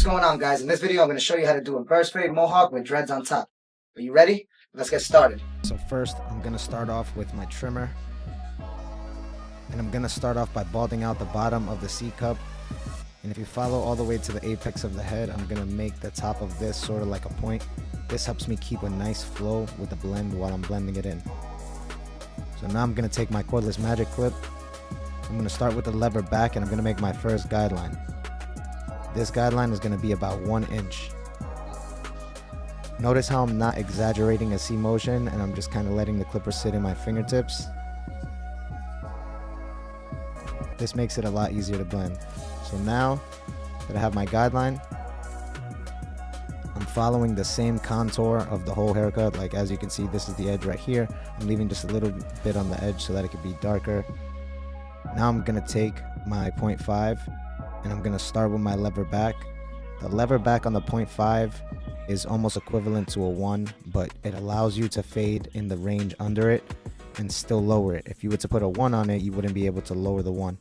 What's going on, guys? In this video, I'm going to show you how to do a burst fade mohawk with dreads on top. Are you ready? Let's get started. So first, I'm going to start off with my trimmer. And I'm going to start off by balding out the bottom of the C cup. And if you follow all the way to the apex of the head, I'm going to make the top of this sort of like a point. This helps me keep a nice flow with the blend while I'm blending it in. So now I'm going to take my cordless magic clip. I'm going to start with the lever back and I'm going to make my first guideline. This guideline is going to be about 1 inch. Notice how I'm not exaggerating a C motion and I'm just kind of letting the clipper sit in my fingertips. This makes it a lot easier to blend. So now that I have my guideline, I'm following the same contour of the whole haircut. Like as you can see, this is the edge right here. I'm leaving just a little bit on the edge so that it could be darker. Now I'm going to take my 0.5 and I'm going to start with my lever back. The lever back on the 0.5 is almost equivalent to a 1, but it allows you to fade in the range under it and still lower it. If you were to put a 1 on it, you wouldn't be able to lower the 1.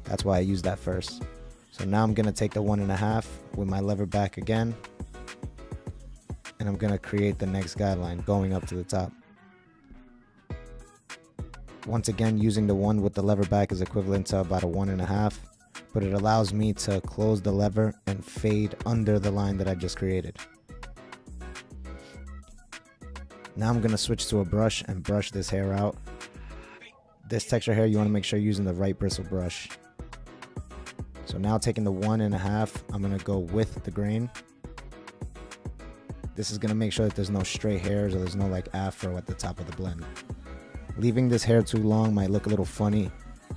That's why I use that first. So now I'm going to take the 1.5 with my lever back again, and I'm going to create the next guideline going up to the top. Once again, using the 1 with the lever back is equivalent to about a 1.5, but it allows me to close the lever and fade under the line that I just created. Now I'm going to switch to a brush and brush this hair out. This texture hair, you want to make sure you're using the right bristle brush. So now taking the 1.5, I'm going to go with the grain. This is going to make sure that there's no stray hairs or there's no like afro at the top of the blend. Leaving this hair too long might look a little funny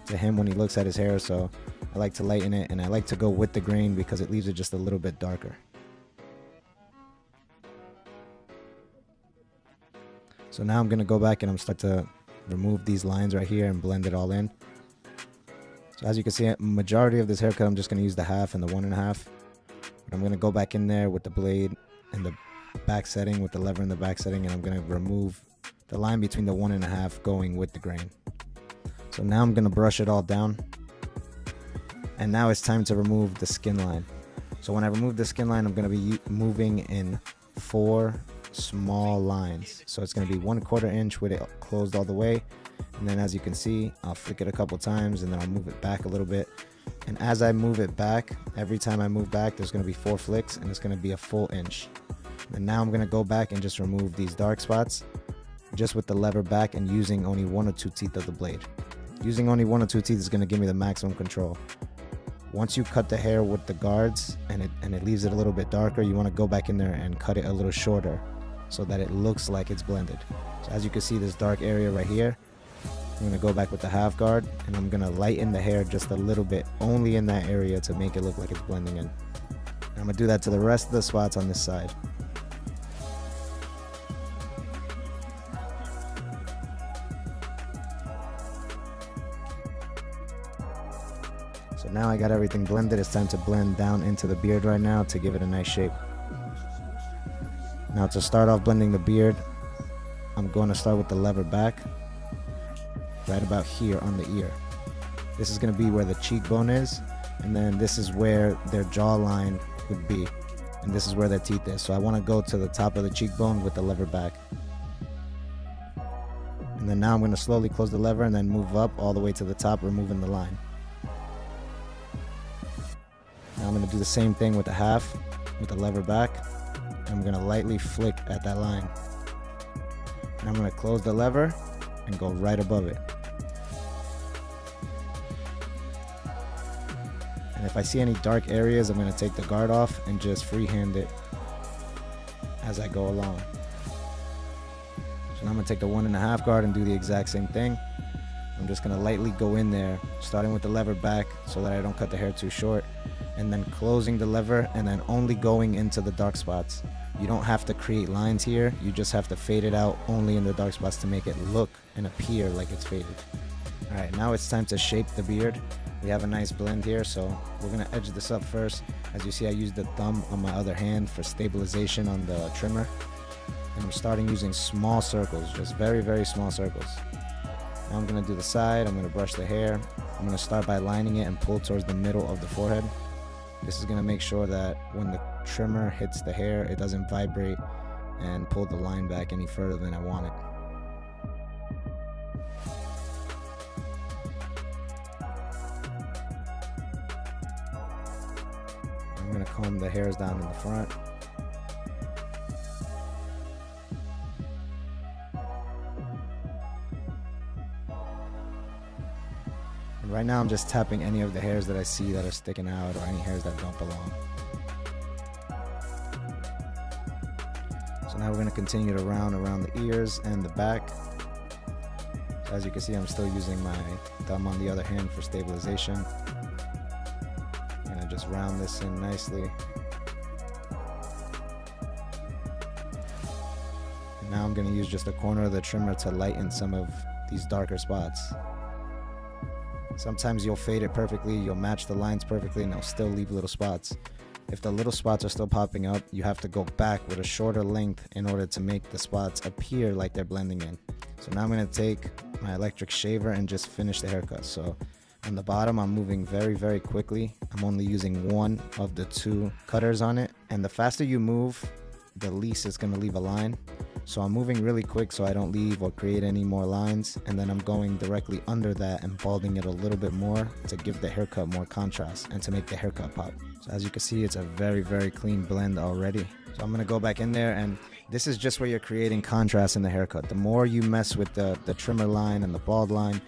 to him when he looks at his hair, so I like to lighten it and I like to go with the grain because it leaves it just a little bit darker. So now I'm going to go back and I'm start to remove these lines right here and blend it all in. So as you can see, majority of this haircut I'm just going to use the 1/2 and the 1.5. But I'm going to go back in there with the blade and the back setting with the lever in the back setting, and I'm going to remove the line between the 1.5 going with the grain. So now I'm going to brush it all down. And now it's time to remove the skin line. So when I remove the skin line, I'm going to be moving in 4 small lines. So it's going to be 1/4 inch with it closed all the way. And then as you can see, I'll flick it a couple times and then I'll move it back a little bit. And as I move it back, every time I move back, there's going to be 4 flicks and it's going to be a full inch. And now I'm going to go back and just remove these dark spots just with the lever back and using only 1 or 2 teeth of the blade. Using only 1 or 2 teeth is going to give me the maximum control. Once you cut the hair with the guards and it leaves it a little bit darker, you want to go back in there and cut it a little shorter so that it looks like it's blended. So as you can see, this dark area right here, I'm going to go back with the 1/2 guard and I'm going to lighten the hair just a little bit, only in that area to make it look like it's blending in. And I'm going to do that to the rest of the spots on this side. So now I got everything blended. It's time to blend down into the beard right now to give it a nice shape. Now to start off blending the beard, I'm going to start with the lever back, right about here on the ear. This is going to be where the cheekbone is, and then this is where their jawline would be, and this is where their teeth is. So I want to go to the top of the cheekbone with the lever back. And then now I'm going to slowly close the lever and then move up all the way to the top, removing the line. Now I'm going to do the same thing with the 1/2 with the lever back. I'm going to lightly flick at that line. And I'm going to close the lever and go right above it. And if I see any dark areas, I'm going to take the guard off and just freehand it as I go along. So now I'm going to take the 1.5 guard and do the exact same thing. I'm just going to lightly go in there, starting with the lever back so that I don't cut the hair too short, and then closing the lever and then only going into the dark spots. You don't have to create lines here, you just have to fade it out only in the dark spots to make it look and appear like it's faded. Alright, now it's time to shape the beard. We have a nice blend here, so we're going to edge this up first. As you see, I used the thumb on my other hand for stabilization on the trimmer. And I'm starting using small circles, just very, very small circles. Now I'm going to do the side, I'm going to brush the hair. I'm going to start by lining it and pull towards the middle of the forehead. This is going to make sure that when the trimmer hits the hair, it doesn't vibrate and pull the line back any further than I want it. I'm going to comb the hairs down in the front. And right now I'm just tapping any of the hairs that I see that are sticking out or any hairs that don't belong. So now we're going to continue to round around the ears and the back. So as you can see, I'm still using my thumb on the other hand for stabilization. I'm going to just round this in nicely. And now I'm going to use just the corner of the trimmer to lighten some of these darker spots. Sometimes you'll fade it perfectly, you'll match the lines perfectly, and they'll still leave little spots. If the little spots are still popping up, you have to go back with a shorter length in order to make the spots appear like they're blending in. So now I'm going to take my electric shaver and just finish the haircut. So on the bottom, I'm moving very, very quickly. I'm only using one of the two cutters on it. And the faster you move, the least it's going to leave a line. So I'm moving really quick so I don't leave or create any more lines, and then I'm going directly under that and balding it a little bit more to give the haircut more contrast and to make the haircut pop. So as you can see, it's a very, very clean blend already. So I'm going to go back in there, and this is just where you're creating contrast in the haircut. The more you mess with the trimmer line and the bald line,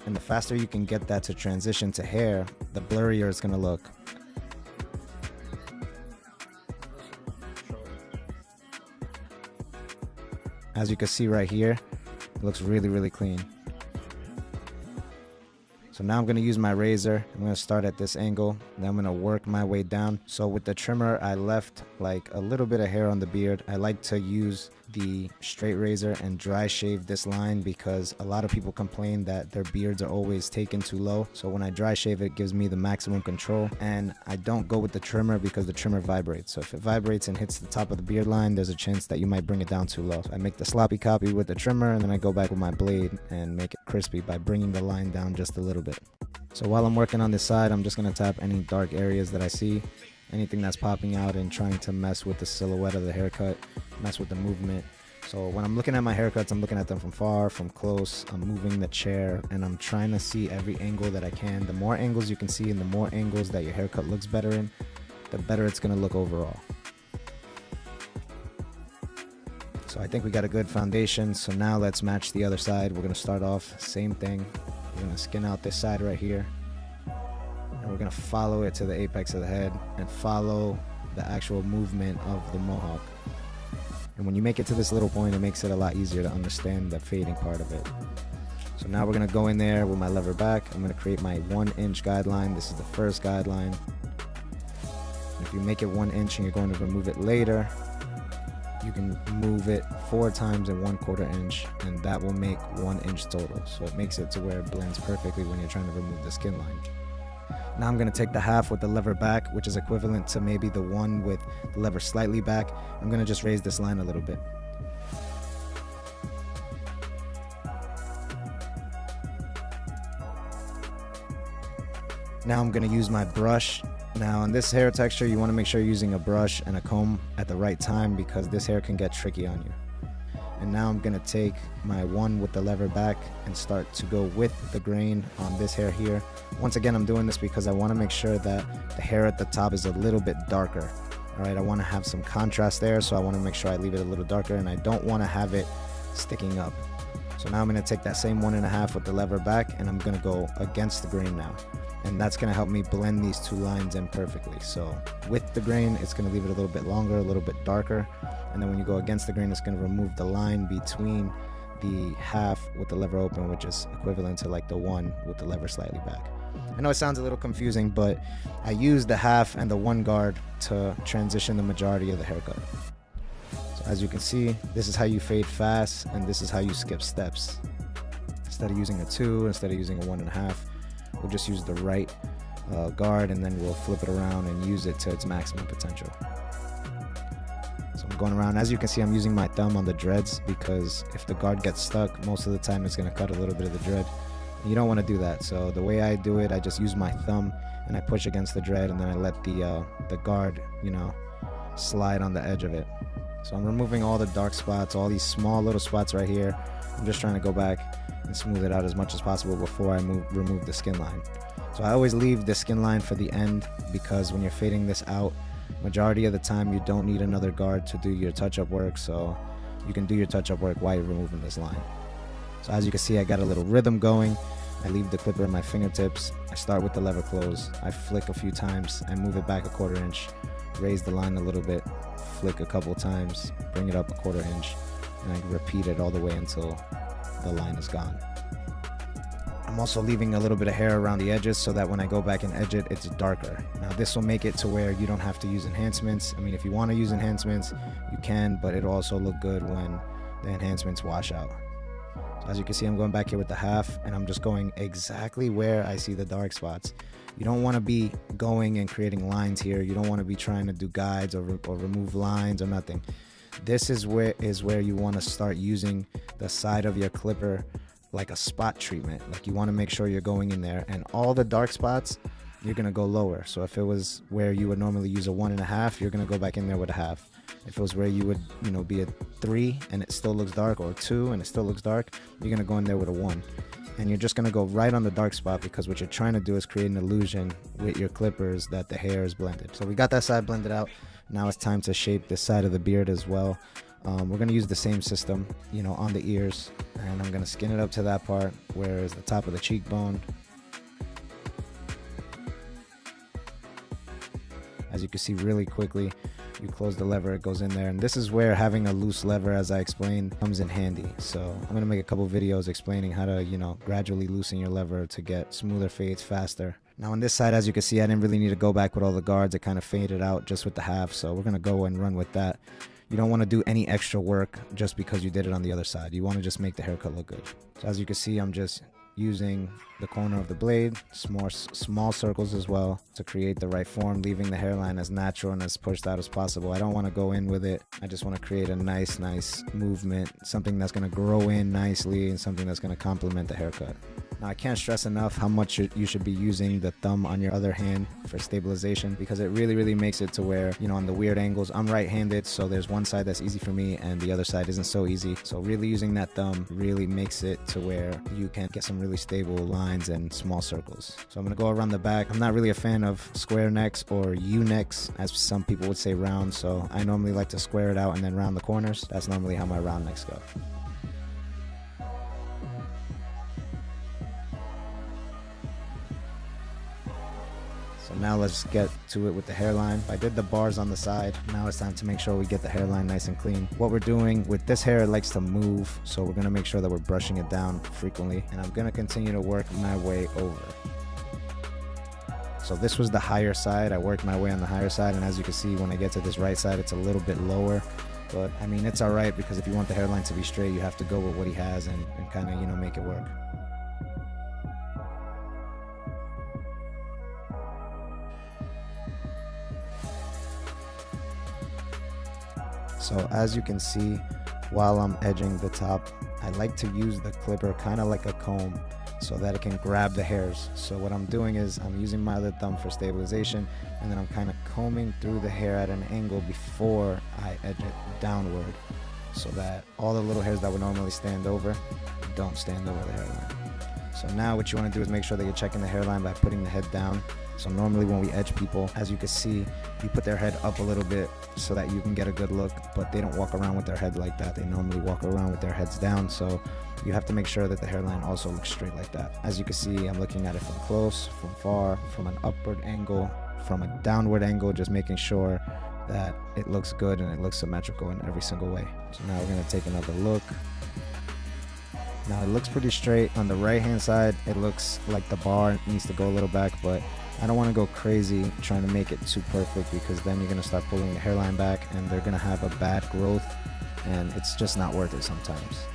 and the faster you can get that to transition to hair, the blurrier it's going to look. As you can see right here, it looks really, really clean. So now I'm going to use my razor. I'm going to start at this angle, then I'm going to work my way down. So with the trimmer, I left like a little bit of hair on the beard. I like to use the straight razor and dry shave this line because a lot of people complain that their beards are always taken too low. So when I dry shave, it gives me the maximum control, and I don't go with the trimmer because the trimmer vibrates. So if it vibrates and hits the top of the beard line, there's a chance that you might bring it down too low. So I make the sloppy copy with the trimmer, and then I go back with my blade and make it crispy by bringing the line down just a little bit. So while I'm working on this side, I'm just going to tap any dark areas that I see, anything that's popping out and trying to mess with the silhouette of the haircut, mess with the movement. So when I'm looking at my haircuts, I'm looking at them from far, from close. I'm moving the chair, and I'm trying to see every angle that I can. The more angles you can see and the more angles that your haircut looks better in, the better it's going to look overall. So I think we got a good foundation. So now let's match the other side. We're going to start off same thing. We're going to skin out this side right here, and we're going to follow it to the apex of the head and follow the actual movement of the mohawk. And when you make it to this little point, it makes it a lot easier to understand the fading part of it. So now we're going to go in there with my lever back. I'm going to create my 1-inch guideline. This is the first guideline. If you make it 1 inch and you're going to remove it later, you can move it 4 times in 1/4 inch, and that will make 1 inch total. So it makes it to where it blends perfectly when you're trying to remove the skin line. Now I'm going to take the half with the lever back, which is equivalent to maybe the one with the lever slightly back. I'm going to just raise this line a little bit. Now I'm going to use my brush. Now on this hair texture, you want to make sure you're using a brush and a comb at the right time because this hair can get tricky on you. And now I'm going to take my one with the lever back and start to go with the grain on this hair here. Once again, I'm doing this because I want to make sure that the hair at the top is a little bit darker. Alright, I want to have some contrast there, so I want to make sure I leave it a little darker, and I don't want to have it sticking up. So now I'm going to take that same 1.5 with the lever back, and I'm going to go against the grain now. And that's going to help me blend these two lines in perfectly. So with the grain, it's going to leave it a little bit longer, a little bit darker. And then when you go against the grain, it's going to remove the line between the half with the lever open, which is equivalent to like the one with the lever slightly back. I know it sounds a little confusing, but I use the half and the one guard to transition the majority of the haircut. So as you can see, this is how you fade fast, and this is how you skip steps. Instead of using a 2, instead of using a 1.5, we'll just use the right guard, and then we'll flip it around and use it to its maximum potential. So I'm going around. As you can see, I'm using my thumb on the dreads because if the guard gets stuck, most of the time it's going to cut a little bit of the dread. You don't want to do that. So the way I do it, I just use my thumb and I push against the dread, and then I let the guard, you know, slide on the edge of it. So I'm removing all the dark spots, all these small little spots right here. I'm just trying to go back and smooth it out as much as possible before I remove the skin line. So I always leave the skin line for the end, because when you're fading this out, majority of the time you don't need another guard to do your touch-up work, so you can do your touch-up work while you're removing this line. So as you can see, I got a little rhythm going. I leave the clipper in my fingertips. I start with the lever close. I flick a few times. I move it back a 1/4 inch, raise the line a little bit, flick a couple times, bring it up a 1/4 inch, and I repeat it all the way until the line is gone. I'm also leaving a little bit of hair around the edges so that when I go back and edge it, it's darker. Now this will make it to where you don't have to use enhancements. I mean, if you want to use enhancements, you can, but it'll also look good when the enhancements wash out. So as you can see, I'm going back here with the half, and I'm just going exactly where I see the dark spots. You don't want to be going and creating lines here. You don't want to be trying to do guides or remove lines or nothing. This is where you want to start using the side of your clipper like a spot treatment. Like, you want to make sure you're going in there, and all the dark spots, you're going to go lower. So if it was where you would normally use a 1.5, you're going to go back in there with a half. If it was where you would, you know, be a 3 and it still looks dark, or 2 and it still looks dark, you're going to go in there with a 1. And you're just going to go right on the dark spot, because what you're trying to do is create an illusion with your clippers that the hair is blended. So we got that side blended out. Now it's time to shape this side of the beard as well. We're going to use the same system, you know, on the ears, and I'm going to skin it up to that part where is the top of the cheekbone. As you can see, really quickly, you close the lever, it goes in there, and this is where having a loose lever, as I explained, comes in handy. So I'm going to make a couple videos explaining how to, you know, gradually loosen your lever to get smoother fades faster. Now on this side, as you can see, I didn't really need to go back with all the guards. It kind of faded out just with the half, so we're going to go and run with that. You don't want to do any extra work just because you did it on the other side. You want to just make the haircut look good. So as you can see, I'm just using the corner of the blade, small circles as well, to create the right form, leaving the hairline as natural and as pushed out as possible. I don't want to go in with it. I just want to create a nice movement, something that's going to grow in nicely and something that's going to complement the haircut. Now, I can't stress enough how much you should be using the thumb on your other hand for stabilization, because it really makes it to where, you know, on the weird angles, I'm right-handed, so there's one side that's easy for me and the other side isn't so easy. So really using that thumb really makes it to where you can get some really stable lines and small circles. So I'm going to go around the back. I'm not really a fan of square necks or U-necks, as some people would say round, so I normally like to square it out and then round the corners. That's normally how my round necks go. So now let's get to it with the hairline. I did the bars on the side. Now it's time to make sure we get the hairline nice and clean. What we're doing with this hair, it likes to move, so we're gonna make sure that we're brushing it down frequently. And I'm gonna continue to work my way over. So this was the higher side. I worked my way on the higher side, and as you can see, when I get to this right side, it's a little bit lower. But I mean, it's all right, because if you want the hairline to be straight, you have to go with what he has and kind of, you know, make it work. So as you can see, while I'm edging the top, I like to use the clipper kind of like a comb so that it can grab the hairs. So what I'm doing is I'm using my other thumb for stabilization, and then I'm kind of combing through the hair at an angle before I edge it downward, so that all the little hairs that would normally stand over don't stand over the hairline. So now what you want to do is make sure that you're checking the hairline by putting the head down. So normally when we edge people, as you can see, you put their head up a little bit so that you can get a good look, but they don't walk around with their head like that. They normally walk around with their heads down, so you have to make sure that the hairline also looks straight like that. As you can see, I'm looking at it from close, from far, from an upward angle, from a downward angle, just making sure that it looks good and it looks symmetrical in every single way. So now we're going to take another look. Now it looks pretty straight. On the right hand side, it looks like the bar needs to go a little back, but I don't want to go crazy trying to make it too perfect, because then you're going to start pulling the hairline back and they're going to have a bad growth, and it's just not worth it sometimes.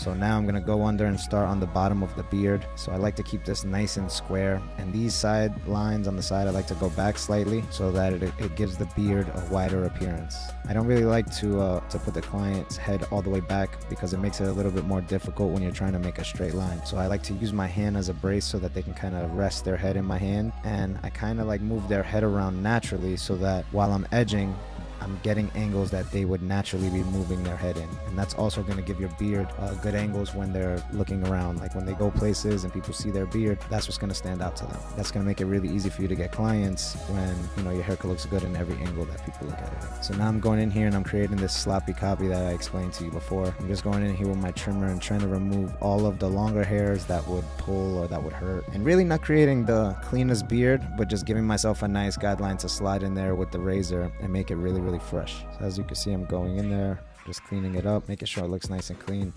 So now I'm gonna go under and start on the bottom of the beard. So I like to keep this nice and square, and these side lines on the side I like to go back slightly so that it gives the beard a wider appearance. I don't really like to put the client's head all the way back because it makes it a little bit more difficult when you're trying to make a straight line. So I like to use my hand as a brace so that they can kind of rest their head in my hand, and I kind of like move their head around naturally so that while I'm edging, I'm getting angles that they would naturally be moving their head in. And that's also going to give your beard good angles when they're looking around. Like when they go places and people see their beard, that's what's going to stand out to them. That's going to make it really easy for you to get clients when, you know, your haircut looks good in every angle that people look at it. So now I'm going in here and I'm creating this sloppy copy that I explained to you before. I'm just going in here with my trimmer and trying to remove all of the longer hairs that would pull or that would hurt. And really not creating the cleanest beard, but just giving myself a nice guideline to slide in there with the razor and make it really, really fresh. So as you can see, I'm going in there, just cleaning it up, making sure it looks nice and clean.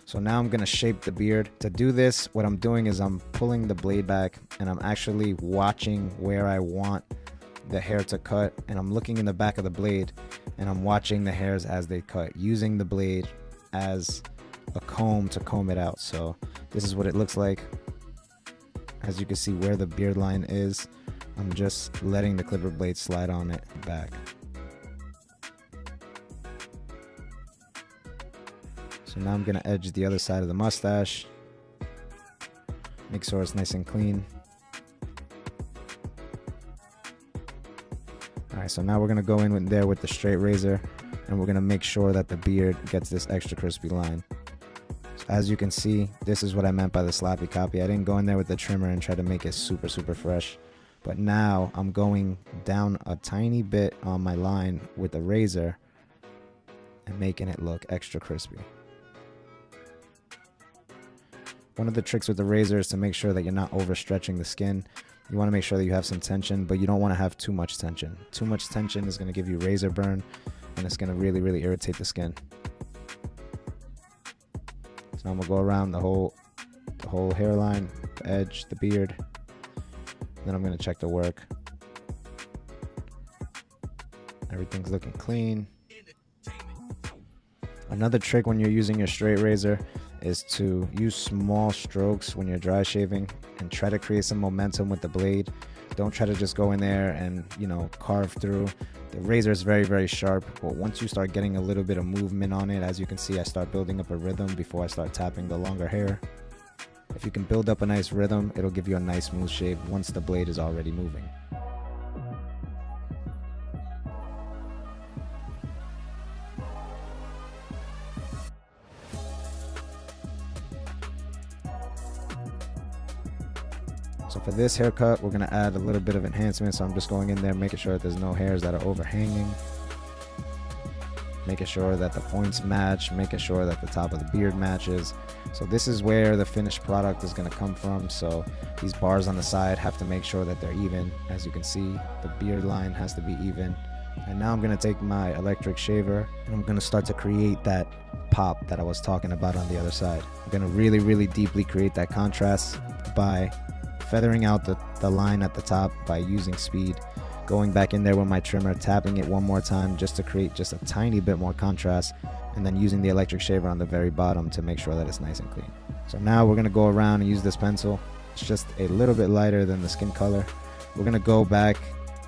So now I'm gonna shape the beard. To do this, what I'm doing is I'm pulling the blade back and I'm actually watching where I want the hair to cut, and I'm looking in the back of the blade and I'm watching the hairs as they cut, using the blade as a comb to comb it out. So this is what it looks like. As you can see where the beard line is, I'm just letting the clipper blade slide on it back. So now I'm gonna edge the other side of the mustache. Make sure it's nice and clean. Alright, so now we're gonna go in with there with the straight razor, and we're gonna make sure that the beard gets this extra crispy line. So as you can see, this is what I meant by the sloppy copy. I didn't go in there with the trimmer and try to make it super, super fresh. But now I'm going down a tiny bit on my line with the razor and making it look extra crispy. One of the tricks with the razor is to make sure that you're not overstretching the skin. You want to make sure that you have some tension, but you don't want to have too much tension. Too much tension is going to give you razor burn, and it's going to really, really irritate the skin. So now I'm going to go around the whole hairline, the edge, the beard. Then I'm going to check the work. Everything's looking clean. Another trick when you're using your straight razor is to use small strokes when you're dry shaving and try to create some momentum with the blade. Don't try to just go in there and, you know, carve through. The razor is very, very sharp, but once you start getting a little bit of movement on it, as you can see, I start building up a rhythm before I start tapping the longer hair. If you can build up a nice rhythm, it'll give you a nice smooth shave once the blade is already moving. So for this haircut, we're going to add a little bit of enhancement. So I'm just going in there, making sure that there's no hairs that are overhanging. Making sure that the points match, making sure that the top of the beard matches. So this is where the finished product is going to come from. So these bars on the side have to make sure that they're even. As you can see, the beard line has to be even. And now I'm going to take my electric shaver and I'm going to start to create that pop that I was talking about on the other side. I'm going to really, really deeply create that contrast by feathering out the line at the top by using speed, going back in there with my trimmer, tapping it one more time just to create just a tiny bit more contrast, and then using the electric shaver on the very bottom to make sure that it's nice and clean. So now we're going to go around and use this pencil. It's just a little bit lighter than the skin color. We're going to go back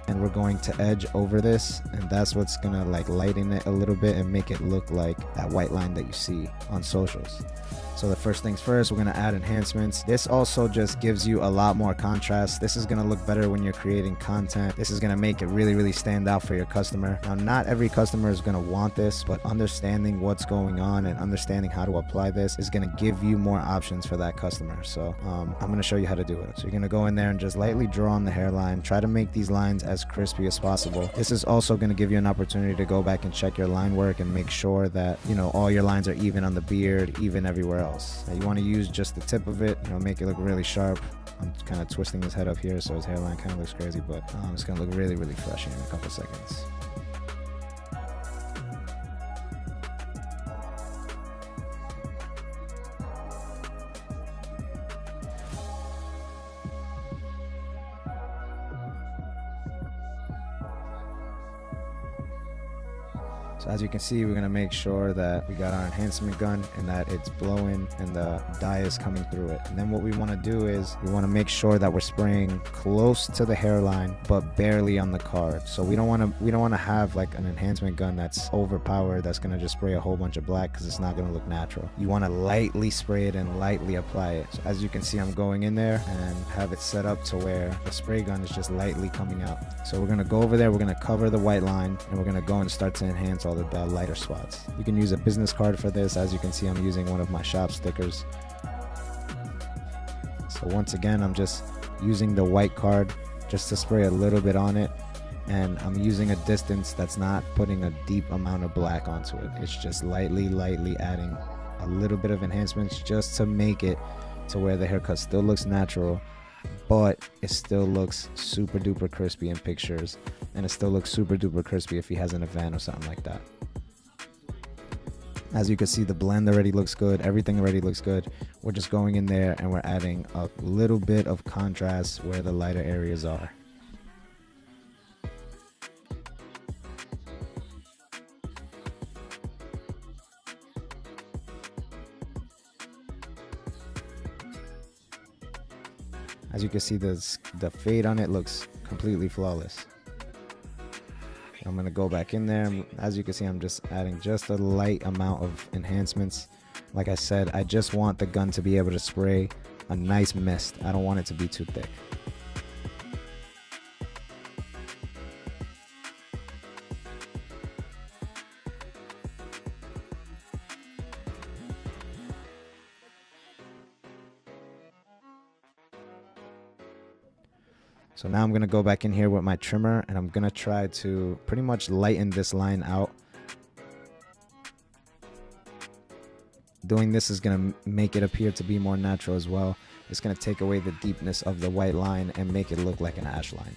and we're going to edge over this, and that's what's going to like lighten it a little bit and make it look like that white line that you see on socials. So the first things first, we're going to add enhancements. This also just gives you a lot more contrast. This is going to look better when you're creating content. This is going to make it really, really stand out for your customer. Now, not every customer is going to want this, but understanding what's going on and understanding how to apply this is going to give you more options for that customer. So I'm going to show you how to do it. So you're going to go in there and just lightly draw on the hairline. Try to make these lines as crispy as possible. This is also going to give you an opportunity to go back and check your line work and make sure that, you know, all your lines are even on the beard, even everywhere else. Now you want to use just the tip of it, you know, make it look really sharp. I'm kind of twisting his head up here so his hairline kind of looks crazy, but it's going to look really, really fresh in a couple seconds. So as you can see, we're gonna make sure that we got our enhancement gun and that it's blowing and the dye is coming through it. And then what we wanna do is we wanna make sure that we're spraying close to the hairline, but barely on the card. So we don't wanna have like an enhancement gun that's overpowered, that's gonna just spray a whole bunch of black, because it's not gonna look natural. You wanna lightly spray it and lightly apply it. So as you can see, I'm going in there and have it set up to where the spray gun is just lightly coming out. So we're gonna go over there, we're gonna cover the white line, and we're gonna go and start to enhance all the lighter spots. You can use a business card for this. As you can see, I'm using one of my shop stickers. So once again, I'm just using the white card just to spray a little bit on it, and I'm using a distance that's not putting a deep amount of black onto it. It's just lightly adding a little bit of enhancements just to make it to where the haircut still looks natural, but it still looks super duper crispy in pictures, and it still looks super duper crispy if he has an event or something like that. As you can see, the blend already looks good, everything already looks good. We're just going in there and we're adding a little bit of contrast where the lighter areas are. As you can see, the fade on it looks completely flawless. I'm gonna go back in there. As you can see, I'm just adding just a light amount of enhancements. Like I said, I just want the gun to be able to spray a nice mist. I don't want it to be too thick. So now I'm going to go back in here with my trimmer, and I'm going to try to pretty much lighten this line out. Doing this is going to make it appear to be more natural as well. It's going to take away the deepness of the white line and make it look like an ash line.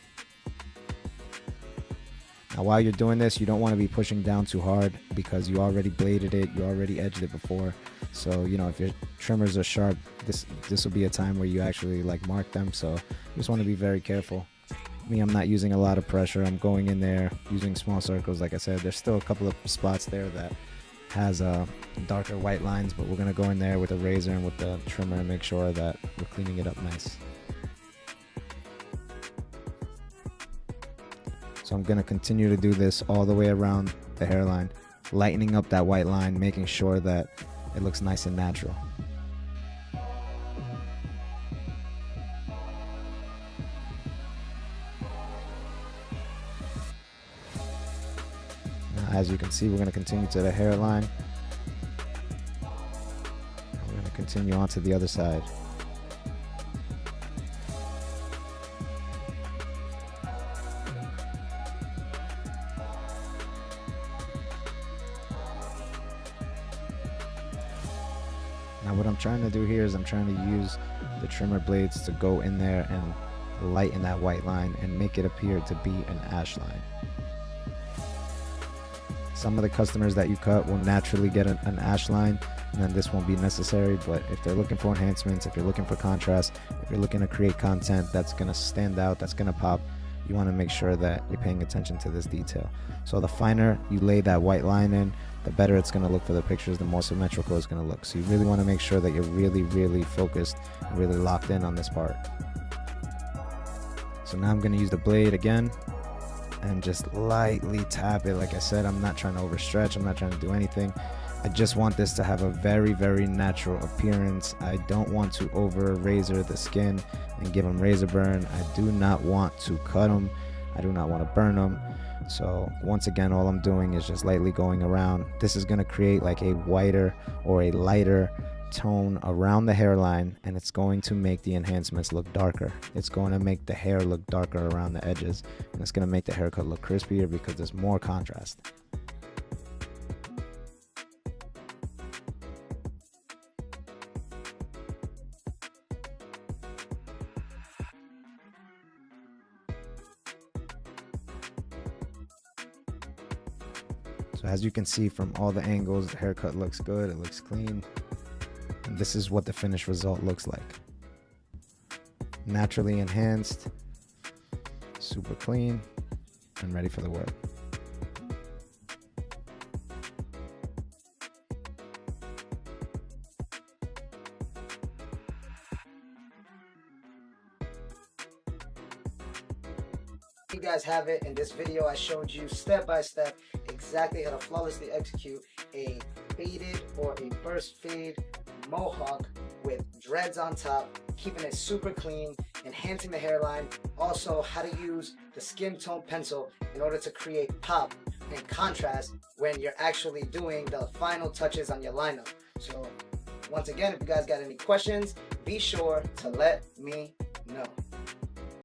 Now while you're doing this, you don't want to be pushing down too hard, because you already bladed it, you already edged it before. So, you know, if your trimmers are sharp, this will be a time where you actually like mark them. So you just want to be very careful. Me, I'm not using a lot of pressure. I'm going in there using small circles. Like I said, there's still a couple of spots there that has darker white lines, but we're going to go in there with a razor and with the trimmer and make sure that we're cleaning it up nice. So I'm going to continue to do this all the way around the hairline, lightening up that white line, making sure that it looks nice and natural. Now, as you can see, we're going to continue to the hairline. We're going to continue on to the other side. Now what I'm trying to do here is I'm trying to use the trimmer blades to go in there and lighten that white line and make it appear to be an ash line. Some of the customers that you cut will naturally get an ash line, and then this won't be necessary. But if they're looking for enhancements, if you're looking for contrast, if you're looking to create content that's going to stand out, that's going to pop, you want to make sure that you're paying attention to this detail. So the finer you lay that white line in, the better it's going to look for the pictures, the more symmetrical it's going to look. So you really want to make sure that you're really focused and really locked in on this part. So now I'm going to use the blade again and just lightly tap it. Like I said, I'm not trying to overstretch, I'm not trying to do anything. I just want this to have a very natural appearance. I don't want to over razor the skin and give them razor burn. I do not want to cut them. I do not want to burn them. So once again, all I'm doing is just lightly going around. This is going to create like a whiter or a lighter tone around the hairline, and it's going to make the enhancements look darker. It's going to make the hair look darker around the edges, and it's going to make the haircut look crispier because there's more contrast. So as you can see from all the angles, the haircut looks good, it looks clean. And this is what the finished result looks like. Naturally enhanced, super clean, and ready for the work. You guys have it. In this video, I showed you step by step exactly how to flawlessly execute a faded or a burst fade mohawk with dreads on top, keeping it super clean, enhancing the hairline. Also, how to use the skin tone pencil in order to create pop and contrast when you're actually doing the final touches on your lineup. So once again, if you guys got any questions, be sure to let me know.